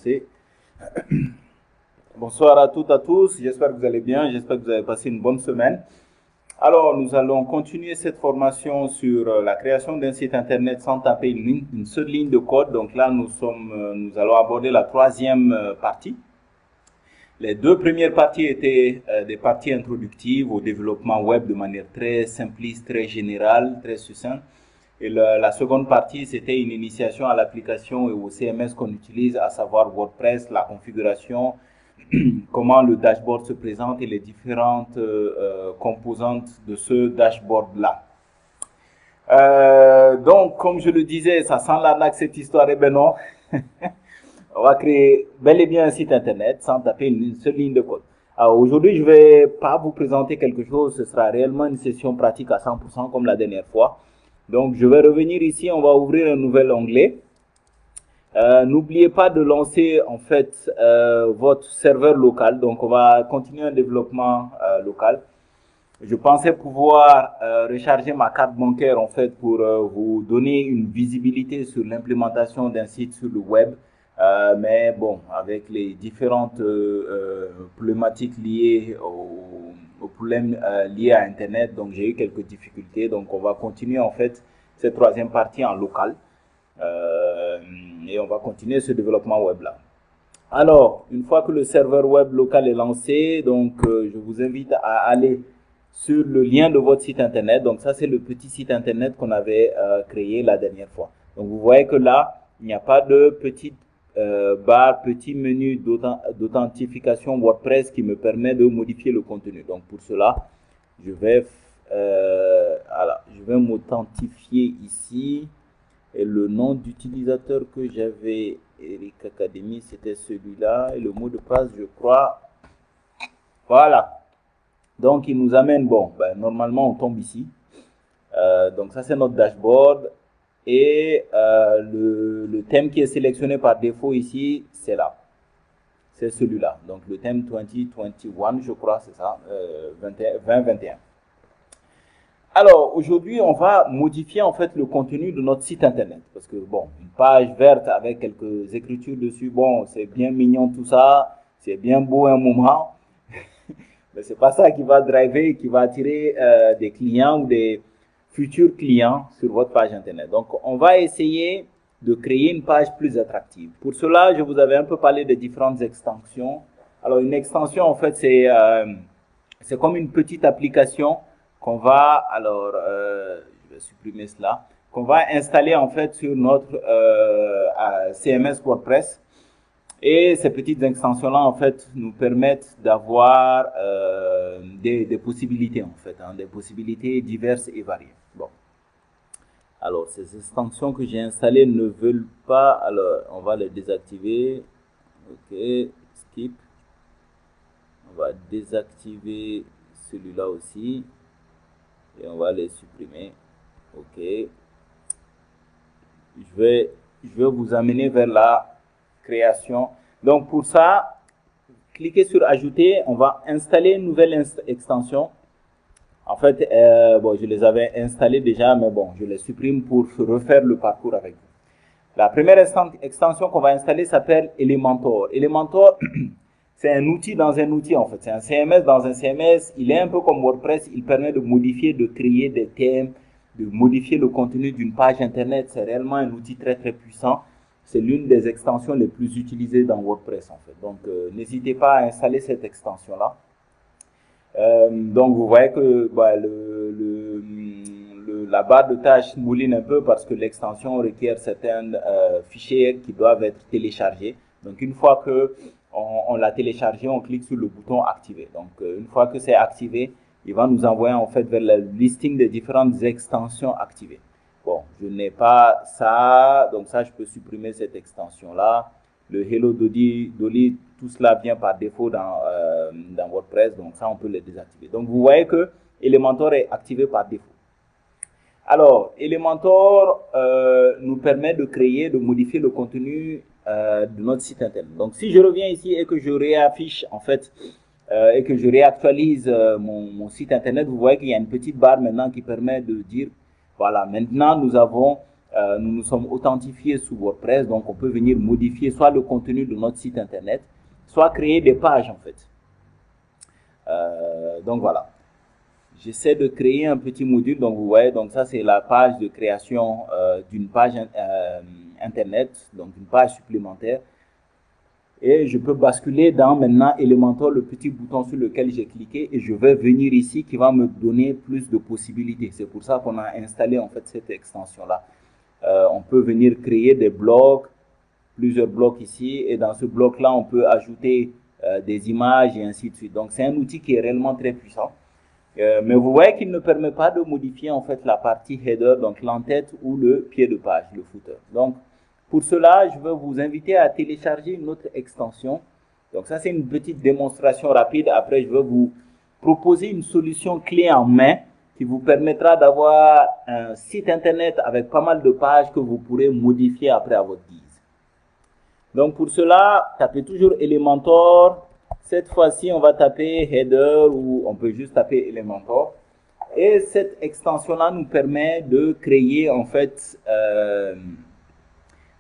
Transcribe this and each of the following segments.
commencer. Bonsoir à toutes et à tous, j'espère que vous allez bien, j'espère que vous avez passé une bonne semaine. Alors, nous allons continuer cette formation sur la création d'un site internet sans taper une seule ligne de code. Donc là, nous allons aborder la troisième partie. Les deux premières parties étaient des parties introductives au développement web de manière très simpliste, très générale, très succincte. Et la seconde partie, c'était une initiation à l'application et au CMS qu'on utilise, à savoir WordPress, la configuration, comment le dashboard se présente et les différentes composantes de ce dashboard-là. Donc, comme je le disais, ça sent l'arnaque cette histoire, et ben non. On va créer bel et bien un site internet sans taper une seule ligne de code. Alors aujourd'hui, je ne vais pas vous présenter quelque chose, ce sera réellement une session pratique à 100% comme la dernière fois. Donc, je vais revenir ici, on va ouvrir un nouvel onglet. N'oubliez pas de lancer en fait votre serveur local. Donc, on va continuer un développement local. Je pensais pouvoir recharger ma carte bancaire en fait pour vous donner une visibilité sur l'implémentation d'un site sur le web. Mais bon, avec les différentes problématiques liées aux problèmes liés à Internet, donc j'ai eu quelques difficultés. Donc, on va continuer en fait cette troisième partie en local. Et on va continuer ce développement web là. Alors, une fois que le serveur web local est lancé, donc je vous invite à aller sur le lien de votre site internet. Donc ça, c'est le petit site internet qu'on avait créé la dernière fois. Donc vous voyez que là, il n'y a pas de petite barre, petit menu d'authentification WordPress qui me permet de modifier le contenu. Donc pour cela, je vais m'authentifier ici. Et le nom d'utilisateur que j'avais, Eric Academy, c'était celui-là. Et le mot de passe, je crois. Voilà. Donc, il nous amène, bon, normalement, on tombe ici. Donc, ça, c'est notre dashboard. Et le thème qui est sélectionné par défaut ici, c'est là. C'est celui-là. Donc, le thème 2021, je crois, c'est ça, 2021. Alors, aujourd'hui, on va modifier en fait le contenu de notre site internet. Parce que, bon, une page verte avec quelques écritures dessus, bon, c'est bien mignon tout ça, c'est bien beau un moment. Mais c'est pas ça qui va driver, qui va attirer des clients ou des futurs clients sur votre page internet. Donc, on va essayer de créer une page plus attractive. Pour cela, je vous avais un peu parlé des différentes extensions. Alors, une extension, en fait, c'est comme une petite application qu'on va, je vais supprimer cela, qu'on va installer en fait sur notre CMS WordPress. Et ces petites extensions-là, en fait, nous permettent d'avoir des possibilités, en fait, des possibilités diverses et variées. Bon. Alors, ces extensions que j'ai installées ne veulent pas, alors, on va les désactiver. OK, skip. On va désactiver celui-là aussi. Et on va les supprimer. OK. Je vais vous amener vers la création. Donc, pour ça, cliquez sur ajouter. On va installer une nouvelle extension. En fait, bon, je les avais installées déjà, mais bon, je les supprime pour refaire le parcours avec vous. La première extension qu'on va installer s'appelle Elementor. Elementor, c'est un outil dans un outil en fait. C'est un CMS dans un CMS. Il est un peu comme WordPress. Il permet de modifier, de créer des thèmes, de modifier le contenu d'une page internet. C'est réellement un outil très très puissant. C'est l'une des extensions les plus utilisées dans WordPress en fait. Donc n'hésitez pas à installer cette extension là. Donc vous voyez que la barre de tâches mouline un peu parce que l'extension requiert certains fichiers qui doivent être téléchargés. Donc une fois que on l'a téléchargé, on clique sur le bouton activer. Donc une fois que c'est activé, il va nous envoyer en fait vers le listing des différentes extensions activées. Bon, je n'ai pas ça, donc ça je peux supprimer cette extension là. Le Hello Dolly, tout cela vient par défaut dans WordPress, donc ça on peut les désactiver. Donc vous voyez que Elementor est activé par défaut. Alors, Elementor nous permet de créer, de modifier le contenu de notre site internet. Donc si je reviens ici et que je réaffiche en fait et que je réactualise mon site internet, vous voyez qu'il y a une petite barre maintenant qui permet de dire voilà, maintenant nous avons nous nous sommes authentifiés sous WordPress, donc on peut venir modifier soit le contenu de notre site internet, soit créer des pages en fait. Donc voilà. J'essaie de créer un petit module, donc vous voyez, donc ça c'est la page de création d'une page internet, donc une page supplémentaire. Et je peux basculer dans maintenant Elementor, le petit bouton sur lequel j'ai cliqué, et je vais venir ici qui va me donner plus de possibilités. C'est pour ça qu'on a installé en fait cette extension-là. On peut venir créer des blocs, plusieurs blocs ici, et dans ce bloc-là, on peut ajouter des images et ainsi de suite. Donc c'est un outil qui est réellement très puissant. Mais vous voyez qu'il ne permet pas de modifier en fait la partie header, donc l'entête ou le pied de page, le footer. Donc pour cela, je vais vous inviter à télécharger une autre extension. Donc ça c'est une petite démonstration rapide. Après, je vais vous proposer une solution clé en main qui vous permettra d'avoir un site internet avec pas mal de pages que vous pourrez modifier après à votre guise. Donc pour cela, tapez toujours Elementor. Cette fois-ci, on va taper header ou on peut juste taper Elementor. Et cette extension-là nous permet de créer en fait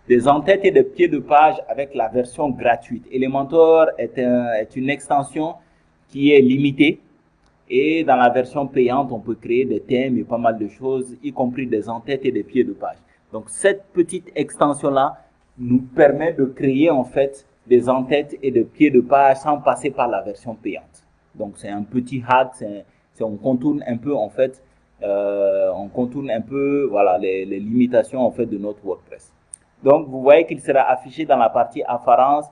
des entêtes et des pieds de page avec la version gratuite. Elementor est une extension qui est limitée. Et dans la version payante, on peut créer des thèmes et pas mal de choses, y compris des entêtes et des pieds de page. Donc cette petite extension-là nous permet de créer en fait des entêtes et des pieds de page sans passer par la version payante. Donc c'est un petit hack, on contourne un peu en fait, on contourne un peu voilà les limitations en fait de notre WordPress. Donc vous voyez qu'il sera affiché dans la partie apparence,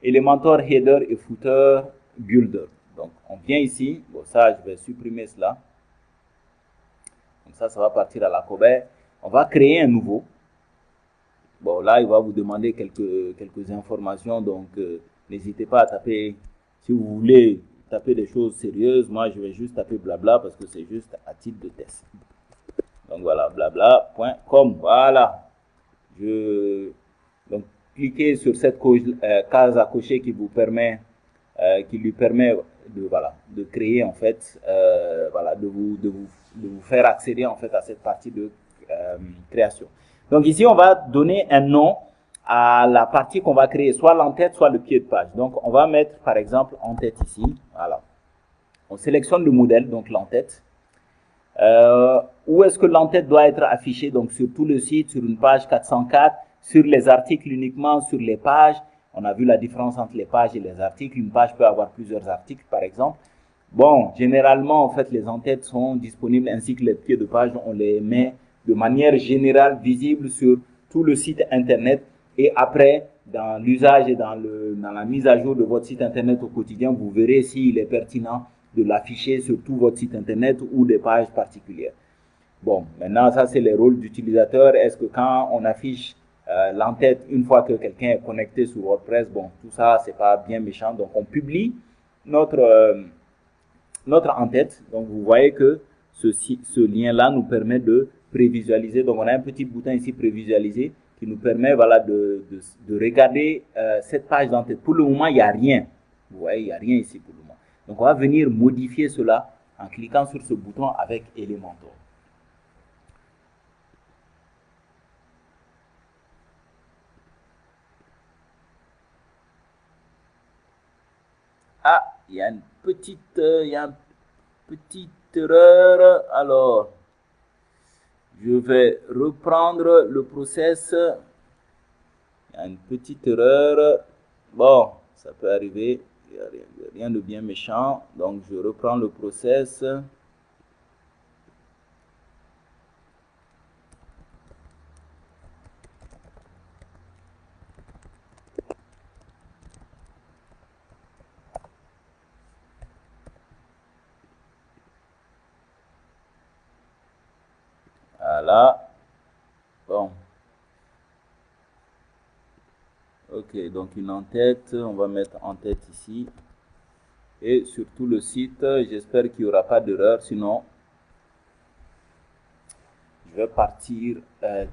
Elementor header et footer builder. Donc on vient ici, bon ça je vais supprimer cela. Comme ça va partir à la corbeille. On va créer un nouveau. Bon, là, il va vous demander quelques informations, donc n'hésitez pas à taper, si vous voulez taper des choses sérieuses, moi je vais juste taper blabla parce que c'est juste à titre de test. Donc voilà, blabla.com, voilà. Donc cliquez sur cette case à cocher qui vous permet, qui lui permet de créer en fait, voilà, de vous faire accéder en fait à cette partie de création. Donc ici, on va donner un nom à la partie qu'on va créer, soit l'entête, soit le pied de page. Donc on va mettre par exemple en-tête ici. Voilà. On sélectionne le modèle, donc l'entête. Où est-ce que l'entête doit être affichée? Donc sur tout le site, sur une page 404, sur les articles uniquement, sur les pages. On a vu la différence entre les pages et les articles. Une page peut avoir plusieurs articles, par exemple. Bon, généralement, en fait, les entêtes sont disponibles ainsi que les pieds de page. On les met de manière générale visible sur tout le site internet. Et après, dans l'usage et dans la mise à jour de votre site internet au quotidien, vous verrez s'il est pertinent de l'afficher sur tout votre site internet ou des pages particulières. Bon, maintenant, ça, c'est les rôles d'utilisateur. Est-ce que quand on affiche l'entête, une fois que quelqu'un est connecté sur WordPress, bon, tout ça, c'est pas bien méchant. Donc, on publie notre en-tête. Donc, vous voyez que ce lien-là nous permet de prévisualiser. Donc, on a un petit bouton ici, prévisualiser, qui nous permet voilà, de regarder cette page d'en-tête. Pour le moment, il n'y a rien. Vous voyez, il n'y a rien ici pour le moment. Donc, on va venir modifier cela en cliquant sur ce bouton avec Elementor. Ah, il y a une petite erreur. Alors, je vais reprendre le process. Il y a une petite erreur. Bon, ça peut arriver. Il n'y a rien de bien méchant. Donc, je reprends le process. Voilà. Bon. Ok, donc une en-tête. On va mettre en-tête ici. Et sur tout le site, j'espère qu'il n'y aura pas d'erreur. Sinon, je vais partir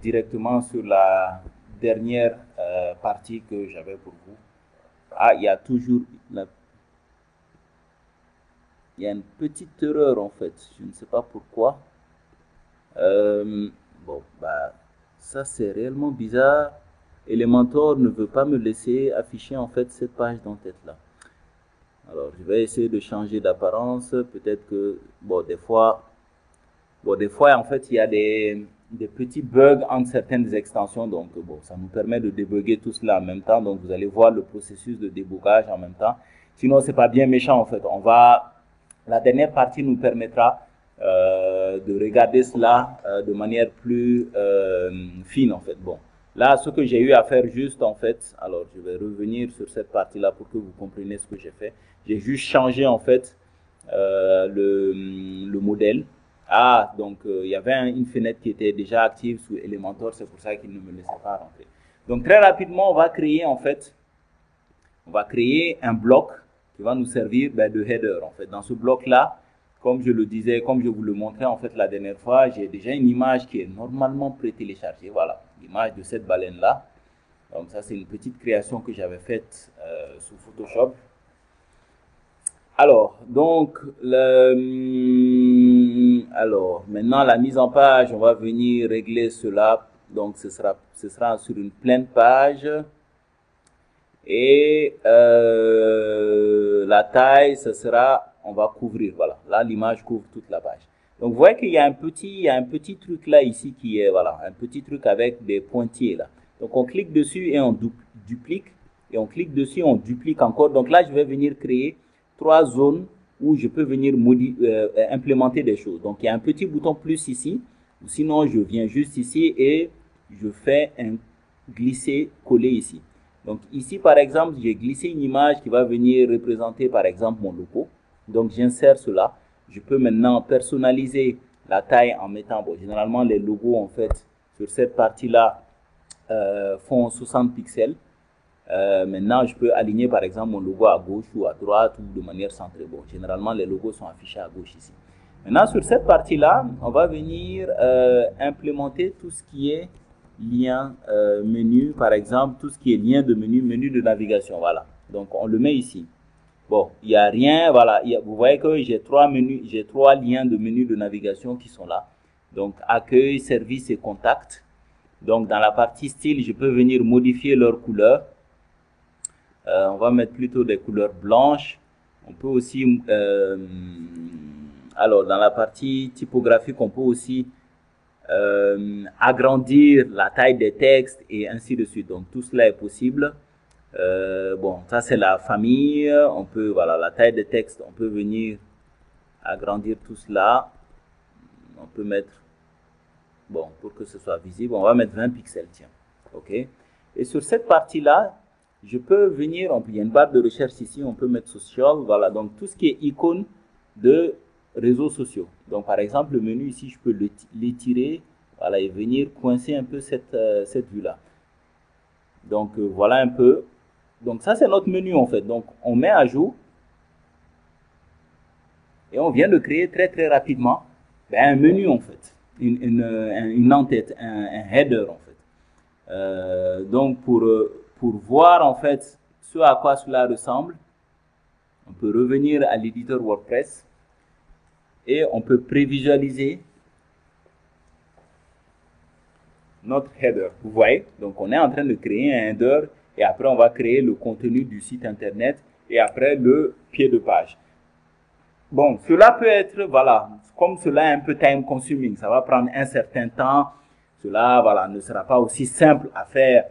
directement sur la dernière partie que j'avais pour vous. Ah, il y a toujours il y a une petite erreur en fait. Je ne sais pas pourquoi. Bon, bah, Ça, c'est réellement bizarre. Elementor ne veut pas me laisser afficher en fait cette page d'entête là. Alors, je vais essayer de changer d'apparence. Peut-être que, bon, des fois, en fait, il y a des petits bugs entre certaines extensions. Donc, bon, ça nous permet de débugger tout cela en même temps. Donc, vous allez voir le processus de débugage en même temps. Sinon, c'est pas bien méchant, en fait. La dernière partie nous permettra de regarder cela de manière plus fine, en fait. Bon, là, ce que j'ai eu à faire juste, en fait, alors, je vais revenir sur cette partie-là pour que vous compreniez ce que j'ai fait. J'ai juste changé, en fait, le modèle. Ah, donc il y avait une fenêtre qui était déjà active sous Elementor, c'est pour ça qu'il ne me laissait pas rentrer. Donc très rapidement, on va créer en fait, un bloc qui va nous servir de header. En fait, dans ce bloc-là, comme je le disais, comme je vous le montrais en fait la dernière fois, j'ai déjà une image qui est normalement pré-téléchargée. Voilà, l'image de cette baleine-là. Donc ça, c'est une petite création que j'avais faite sous Photoshop. Alors, donc, maintenant la mise en page, on va venir régler cela. Donc, ce sera sur une pleine page. Et la taille, on va couvrir. Voilà, là l'image couvre toute la page. Donc, vous voyez qu'il y a un petit truc là ici qui est, voilà, un petit truc avec des pointillés là. Donc, on clique dessus et on duplique. Et on clique dessus, on duplique encore. Donc là, je vais venir créer 3 zones où je peux venir implémenter des choses. Donc, il y a un petit bouton plus ici. Ou sinon, je viens juste ici et je fais un glisser-coller ici. Donc, ici, par exemple, j'ai glissé une image qui va venir représenter, par exemple, mon logo. Donc, j'insère cela. Je peux maintenant personnaliser la taille en mettant, bon, généralement, les logos, en fait, sur cette partie-là, font 60 pixels. Maintenant, je peux aligner par exemple mon logo à gauche ou à droite ou de manière centrée. Bon, généralement, les logos sont affichés à gauche ici. Maintenant, sur cette partie-là, on va venir implémenter tout ce qui est lien menu, par exemple, tout ce qui est lien de menu de navigation. Voilà. Donc, on le met ici. Bon, il n'y a rien. Voilà. Vous voyez que j'ai 3 liens de menu de navigation qui sont là. Donc, accueil, service et contact. Donc, dans la partie style, je peux venir modifier leur couleur. On va mettre plutôt des couleurs blanches. On peut aussi, alors dans la partie typographique, on peut aussi agrandir la taille des textes et ainsi de suite. Donc tout cela est possible. Bon, ça c'est la famille. On peut, voilà, la taille des textes, on peut venir agrandir tout cela. On peut mettre, bon, pour que ce soit visible, on va mettre 20 pixels, tiens. OK. Et sur cette partie-là, je peux venir, il y a une barre de recherche ici, on peut mettre social, voilà, donc tout ce qui est icône de réseaux sociaux. Donc par exemple, le menu ici, je peux l'étirer, voilà, et venir coincer un peu cette vue-là. Donc voilà un peu. Donc ça, c'est notre menu en fait. Donc on met à jour et on vient de créer très très rapidement un menu en fait, une en-tête, un header en fait. Donc pour voir en fait ce à quoi cela ressemble, on peut revenir à l'éditeur WordPress et on peut prévisualiser notre header. Vous voyez, donc on est en train de créer un header et après on va créer le contenu du site internet et après le pied de page. Bon, cela peut être, voilà, comme cela est un peu time consuming, ça va prendre un certain temps. Cela, voilà, ne sera pas aussi simple à faire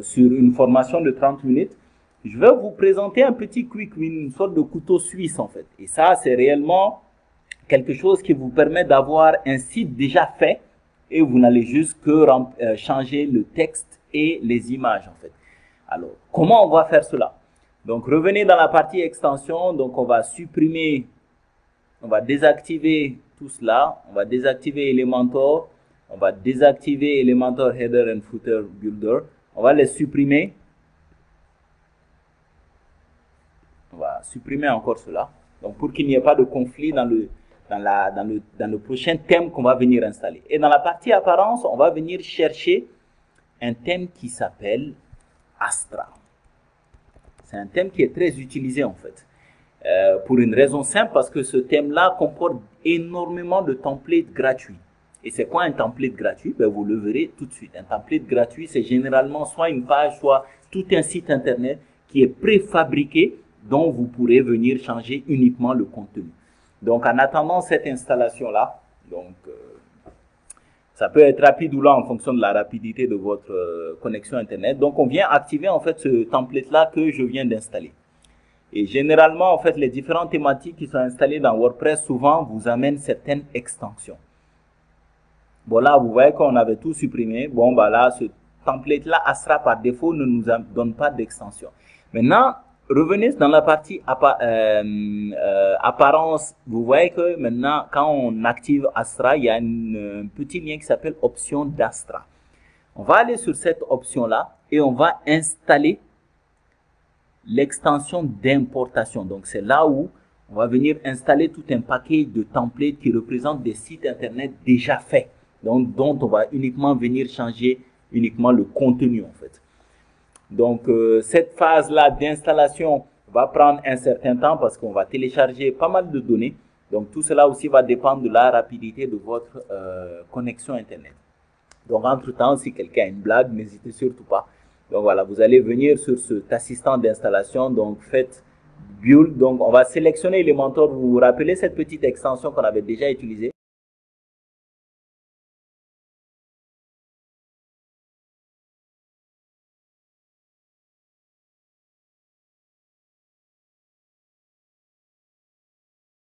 sur une formation de 30 minutes. Je vais vous présenter un petit quick win, une sorte de couteau suisse en fait. Et ça, c'est réellement quelque chose qui vous permet d'avoir un site déjà fait et vous n'allez juste que changer le texte et les images en fait. Alors, comment on va faire cela? Donc, revenez dans la partie extension. Donc, on va supprimer, on va désactiver tout cela. On va désactiver Elementor. On va désactiver Elementor Header and Footer Builder. On va les supprimer. On va supprimer encore cela. Donc, pour qu'il n'y ait pas de conflit dans le prochain thème qu'on va venir installer. Et dans la partie apparence, on va venir chercher un thème qui s'appelle Astra. C'est un thème qui est très utilisé en fait. Pour une raison simple, parce que ce thème-là comporte énormément de templates gratuits. Et c'est quoi un template gratuit? Ben, vous le verrez tout de suite. Un template gratuit, c'est généralement soit une page, soit tout un site internet qui est préfabriqué, dont vous pourrez venir changer uniquement le contenu. Donc, en attendant cette installation-là, donc, ça peut être rapide ou lent en fonction de la rapidité de votre connexion internet. Donc, on vient activer en fait ce template-là que je viens d'installer. Et généralement, en fait, les différentes thématiques qui sont installées dans WordPress, souvent, vous amènent certaines extensions. Bon, là, vous voyez qu'on avait tout supprimé. Bon, bah là, ce template-là, Astra, par défaut, ne nous donne pas d'extension. Maintenant, revenez dans la partie apparence. Vous voyez que maintenant, quand on active Astra, il y a un petit lien qui s'appelle option d'Astra. On va aller sur cette option-là et on va installer l'extension d'importation. Donc, c'est là où on va venir installer tout un paquet de templates qui représentent des sites internet déjà faits, donc dont on va uniquement venir changer uniquement le contenu en fait. Donc, cette phase-là d'installation va prendre un certain temps parce qu'on va télécharger pas mal de données. Donc, tout cela aussi va dépendre de la rapidité de votre connexion internet. Donc, entre-temps, si quelqu'un a une blague, n'hésitez surtout pas. Donc voilà, vous allez venir sur cet assistant d'installation, donc faites build, donc on va sélectionner Elementor. Vous vous rappelez cette petite extension qu'on avait déjà utilisée?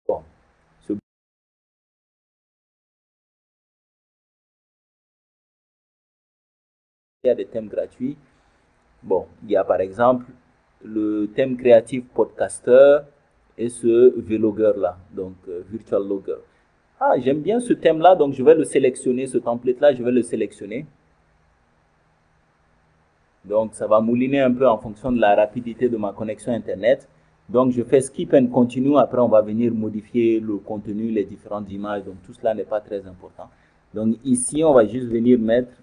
Bon, il y a des thèmes gratuits. Bon, il y a par exemple le thème créatif podcaster et ce vlogger là, donc virtual logger. Ah, j'aime bien ce thème là, donc je vais le sélectionner, ce template là, je vais le sélectionner. Donc ça va mouliner un peu en fonction de la rapidité de ma connexion internet. Donc je fais skip and continue, après on va venir modifier le contenu, les différentes images, donc tout cela n'est pas très important. Donc ici on va juste venir mettre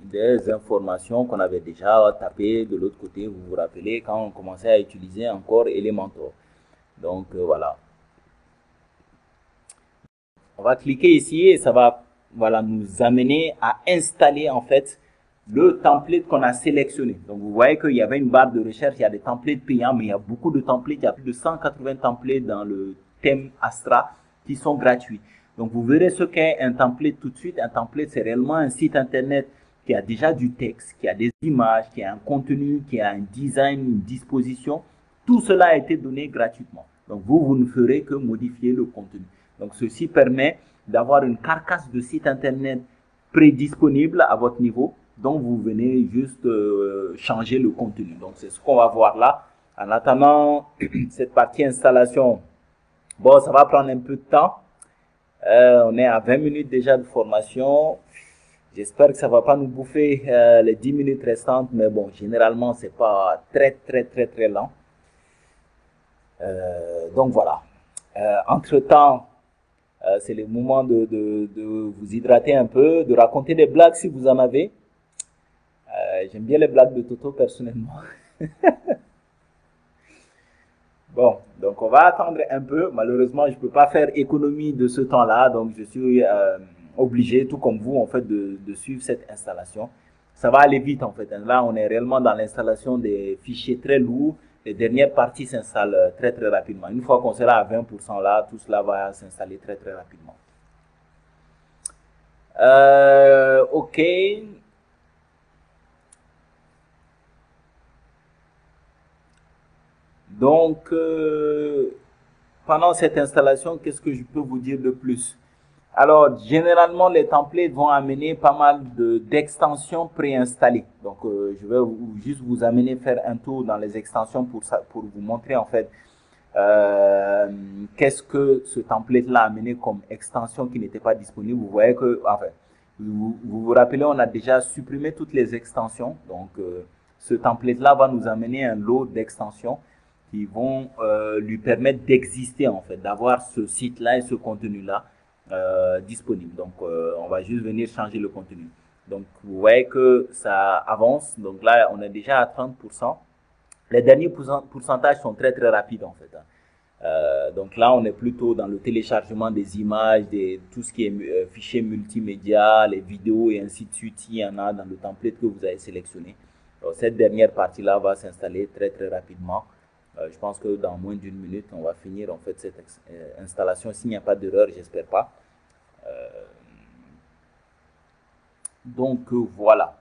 des informations qu'on avait déjà tapées de l'autre côté. Vous vous rappelez quand on commençait à utiliser encore Elementor. Donc voilà. On va cliquer ici et ça va nous amener à installer en fait le template qu'on a sélectionné. Donc vous voyez qu'il y avait une barre de recherche, il y a des templates payants, mais il y a beaucoup de templates, il y a plus de 180 templates dans le thème Astra qui sont gratuits. Donc vous verrez ce qu'est un template tout de suite. Un template, c'est réellement un site internet qui a déjà du texte, qui a des images, qui a un contenu, qui a un design, une disposition. Tout cela a été donné gratuitement. Donc vous ne ferez que modifier le contenu. Donc ceci permet d'avoir une carcasse de site internet prédisponible à votre niveau, dont vous venez juste changer le contenu. Donc c'est ce qu'on va voir là. En attendant cette partie installation, bon, ça va prendre un peu de temps. On est à 20 minutes déjà de formation. J'espère que ça va pas nous bouffer les 10 minutes restantes, mais bon, généralement, c'est pas très lent. Donc voilà. Entre-temps, c'est le moment de vous hydrater un peu, de raconter des blagues si vous en avez. J'aime bien les blagues de Toto personnellement. Bon, donc on va attendre un peu. Malheureusement, je ne peux pas faire économie de ce temps-là, donc je suis obligé, tout comme vous, en fait, de suivre cette installation. Ça va aller vite, en fait. Là, on est réellement dans l'installation des fichiers très lourds. Les dernières parties s'installent très rapidement. Une fois qu'on sera à 20% là, tout cela va s'installer très rapidement. OK. Donc, pendant cette installation, qu'est-ce que je peux vous dire de plus? Alors, généralement, les templates vont amener pas mal d'extensions préinstallées. Donc, je vais juste vous amener faire un tour dans les extensions pour vous montrer en fait qu'est-ce que ce template-là a amené comme extension qui n'était pas disponible. Vous voyez que, enfin, vous rappelez, on a déjà supprimé toutes les extensions. Donc, ce template-là va nous amener un lot d'extensions qui vont lui permettre d'exister en fait, d'avoir ce site-là et ce contenu-là disponible. Donc, on va juste venir changer le contenu. Donc, vous voyez que ça avance. Donc là, on est déjà à 30%. Les derniers pourcentages sont très rapides en fait. Donc là, on est plutôt dans le téléchargement des images, tout ce qui est fichiers multimédia, les vidéos et ainsi de suite. Il y en a dans le template que vous avez sélectionné. Donc, cette dernière partie-là va s'installer très très rapidement. Je pense que dans moins d'une minute, on va finir en fait cette installation. S'il n'y a pas d'erreur, j'espère pas. Donc voilà.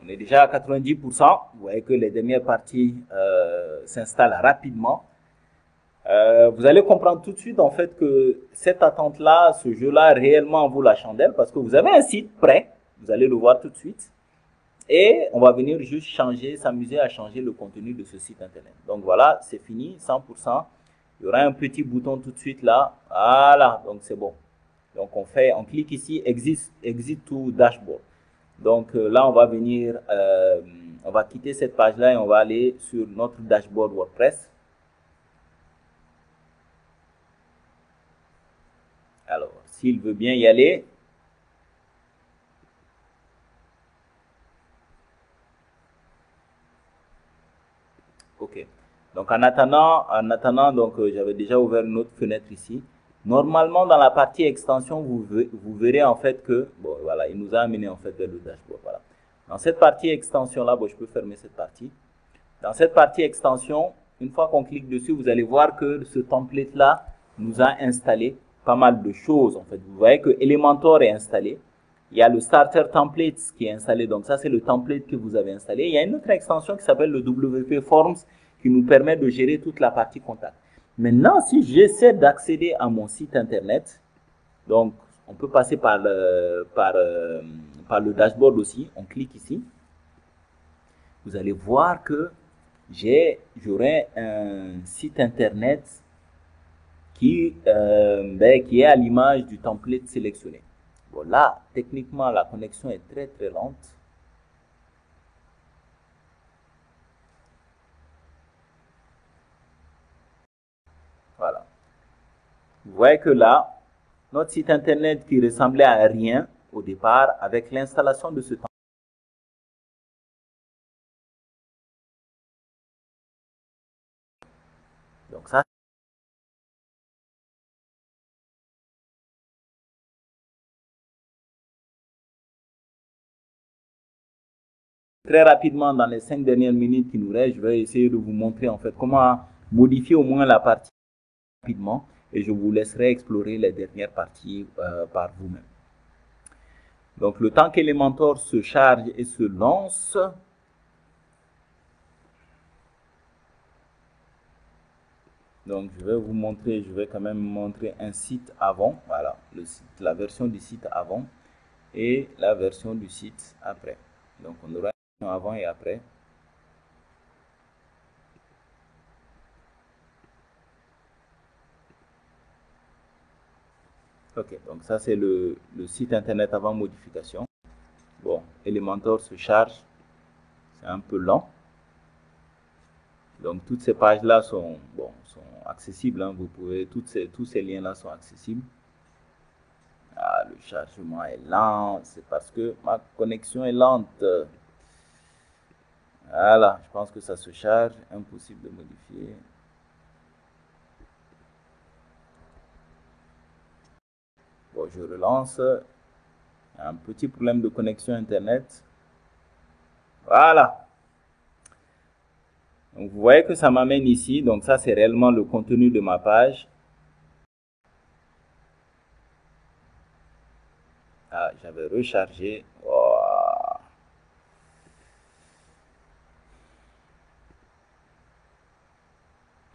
On est déjà à 90%. Vous voyez que les dernières parties s'installent rapidement. Vous allez comprendre tout de suite en fait que cette attente-là, ce jeu-là, réellement vaut la chandelle parce que vous avez un site prêt. Vous allez le voir tout de suite. Et on va venir juste changer, s'amuser à changer le contenu de ce site internet. Donc voilà, c'est fini, 100%. Il y aura un petit bouton tout de suite là. Voilà, donc c'est bon. Donc on clique ici, exit to dashboard. Donc là, on va venir, on va quitter cette page-là et on va aller sur notre dashboard WordPress. Alors, s'il veut bien y aller. Ok. Donc en attendant, donc j'avais déjà ouvert une autre fenêtre ici. Normalement, dans la partie extension, vous verrez en fait que, bon, voilà, il nous a amené en fait vers le dashboard. Voilà. Dans cette partie extension là, bon, je peux fermer cette partie. Dans cette partie extension, une fois qu'on clique dessus, vous allez voir que ce template là nous a installé pas mal de choses en fait. Vous voyez que Elementor est installé. Il y a le Starter Templates qui est installé. Donc ça, c'est le template que vous avez installé. Il y a une autre extension qui s'appelle le WP Forms qui nous permet de gérer toute la partie contact. Maintenant, si j'essaie d'accéder à mon site internet, donc on peut passer par le dashboard aussi. On clique ici. Vous allez voir que j'aurai un site internet qui est à l'image du template sélectionné. Bon, là, techniquement, la connexion est très très lente. Voilà. Vous voyez que là, notre site internet qui ressemblait à rien au départ, avec l'installation de ce template. Donc ça, très rapidement, dans les 5 dernières minutes qui nous restent, je vais essayer de vous montrer en fait comment modifier au moins la partie rapidement et je vous laisserai explorer les dernières parties par vous-même. Donc le temps qu'Elementor se charge et se lance, donc je vais vous montrer, je vais quand même montrer un site avant, voilà, le site, la version du site avant et la version du site après. Donc on aura une version avant et après. Ok, donc ça c'est le site internet avant modification. Bon, Elementor se charge, c'est un peu lent. Donc toutes ces pages-là sont accessibles. Hein. Vous pouvez, tous ces liens-là sont accessibles. Ah, le chargement est lent, c'est parce que ma connexion est lente. Voilà, je pense que ça se charge, impossible de modifier. Bon, je relance. Un petit problème de connexion internet. Voilà. Donc vous voyez que ça m'amène ici. Donc ça c'est réellement le contenu de ma page. Ah, j'avais rechargé. Oh.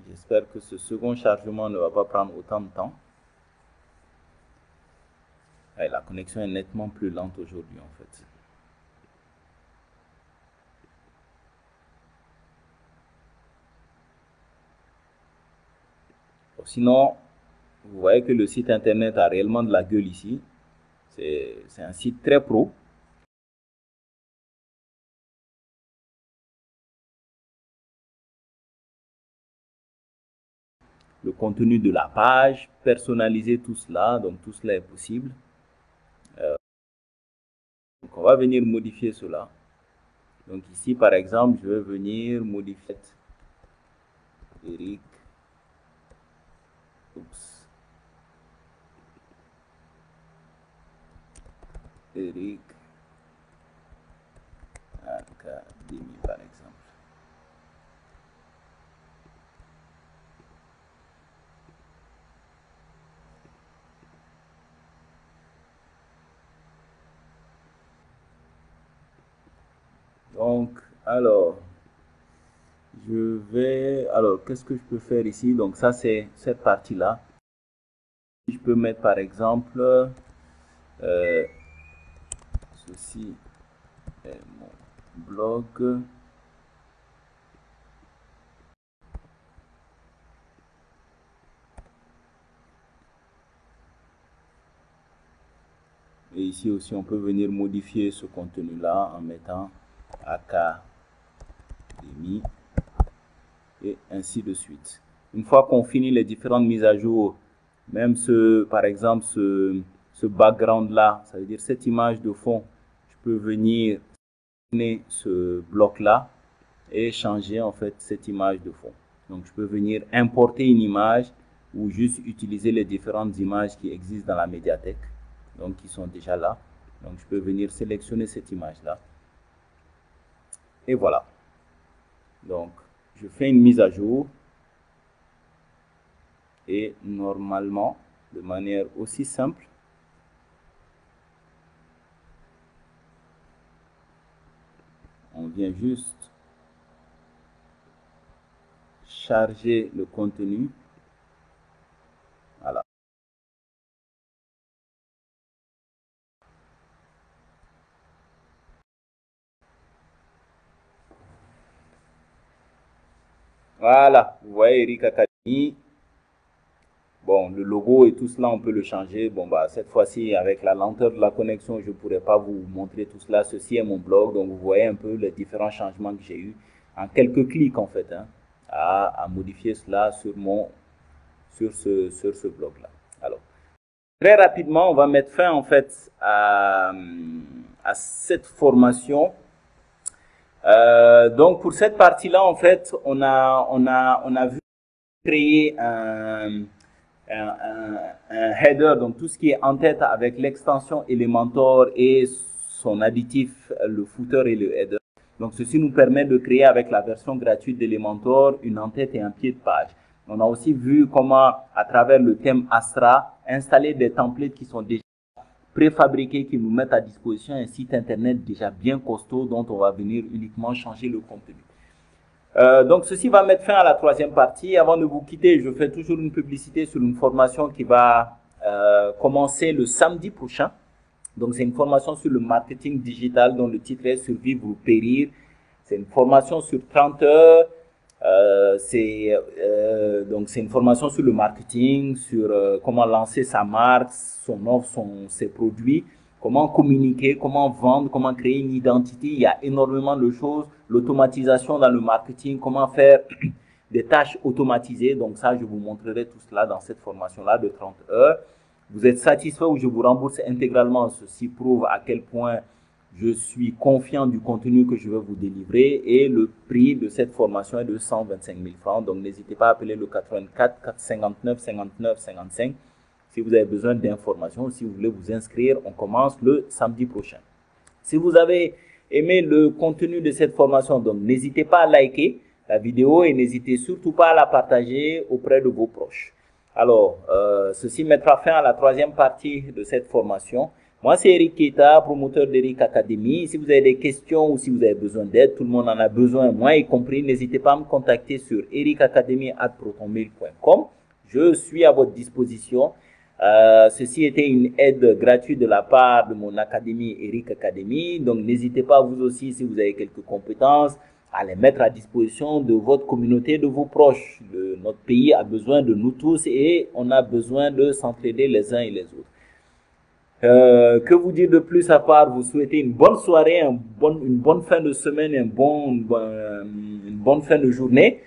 J'espère que ce second chargement ne va pas prendre autant de temps. Et la connexion est nettement plus lente aujourd'hui en fait. Bon, sinon, vous voyez que le site internet a réellement de la gueule ici. C'est un site très pro. Le contenu de la page, personnaliser tout cela, donc tout cela est possible. Donc on va venir modifier cela. Donc ici, par exemple, je vais venir modifier Eric. Oups. Eric Academy, par exemple. Donc, alors, qu'est-ce que je peux faire ici? Donc, ça, c'est cette partie-là. Je peux mettre, par exemple, ceci est mon blog. Et ici aussi, on peut venir modifier ce contenu-là en mettant Academy et ainsi de suite. Une fois qu'on finit les différentes mises à jour, même par exemple, ce background-là, ça veut dire cette image de fond, je peux venir ce bloc-là et changer en fait cette image de fond. Donc, je peux venir importer une image ou juste utiliser les différentes images qui existent dans la médiathèque, donc qui sont déjà là. Donc, je peux venir sélectionner cette image-là. Et voilà. Donc, je fais une mise à jour. Et normalement, de manière aussi simple, on vient juste charger le contenu. Voilà. Voilà, vous voyez Eric Academy. Bon, le logo et tout cela, on peut le changer. Bon, bah, cette fois-ci, avec la lenteur de la connexion, je ne pourrais pas vous montrer tout cela. Ceci est mon blog, donc vous voyez un peu les différents changements que j'ai eu en quelques clics, en fait, hein, à modifier cela sur ce blog-là. Alors, très rapidement, on va mettre fin, en fait, à cette formation. Donc, pour cette partie-là, en fait, on a vu créer un header, donc tout ce qui est en tête avec l'extension Elementor et son additif, le footer et le header. Donc, ceci nous permet de créer avec la version gratuite d'Elementor une en-tête et un pied de page. On a aussi vu comment, à travers le thème Astra, installer des templates qui sont déjà préfabriqués, qui nous mettent à disposition un site internet déjà bien costaud dont on va venir uniquement changer le contenu. Donc, ceci va mettre fin à la troisième partie. Avant de vous quitter, je fais toujours une publicité sur une formation qui va commencer le samedi prochain. Donc, c'est une formation sur le marketing digital dont le titre est Survivre ou périr. C'est une formation sur 30 heures. Donc, c'est une formation sur le marketing, sur comment lancer sa marque, son offre, ses produits, comment communiquer, comment vendre, comment créer une identité. Il y a énormément de choses. L'automatisation dans le marketing, comment faire des tâches automatisées. Donc ça, je vous montrerai tout cela dans cette formation-là de 30 heures. Vous êtes satisfait ou je vous rembourse intégralement. Ceci prouve à quel point je suis confiant du contenu que je vais vous délivrer et le prix de cette formation est de 125 000 francs. Donc, n'hésitez pas à appeler le 84 459 59 55 si vous avez besoin d'informations, si vous voulez vous inscrire. On commence le samedi prochain. Si vous avez aimé le contenu de cette formation, donc n'hésitez pas à liker la vidéo et n'hésitez surtout pas à la partager auprès de vos proches. Alors, ceci mettra fin à la troisième partie de cette formation. Moi, c'est Eric Keita, promoteur d'Eric Academy. Si vous avez des questions ou si vous avez besoin d'aide, tout le monde en a besoin, moi y compris, n'hésitez pas à me contacter sur ericacademy@protonmail.com. Je suis à votre disposition. Ceci était une aide gratuite de la part de mon académie Eric Academy. Donc, n'hésitez pas vous aussi, si vous avez quelques compétences, à les mettre à disposition de votre communauté, de vos proches. Notre pays a besoin de nous tous et on a besoin de s'entraider les uns et les autres. Que vous dire de plus à part vous souhaiter une bonne soirée, une bonne fin de semaine, une bonne fin de journée.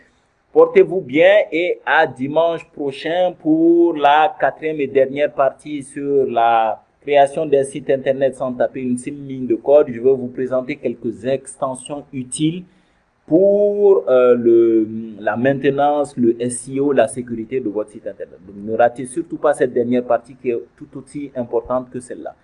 Portez-vous bien et à dimanche prochain pour la quatrième et dernière partie sur la création d'un site internet sans taper une seule ligne de code, je vais vous présenter quelques extensions utiles pour la maintenance, le SEO, la sécurité de votre site internet. Donc, ne ratez surtout pas cette dernière partie qui est tout aussi importante que celle-là.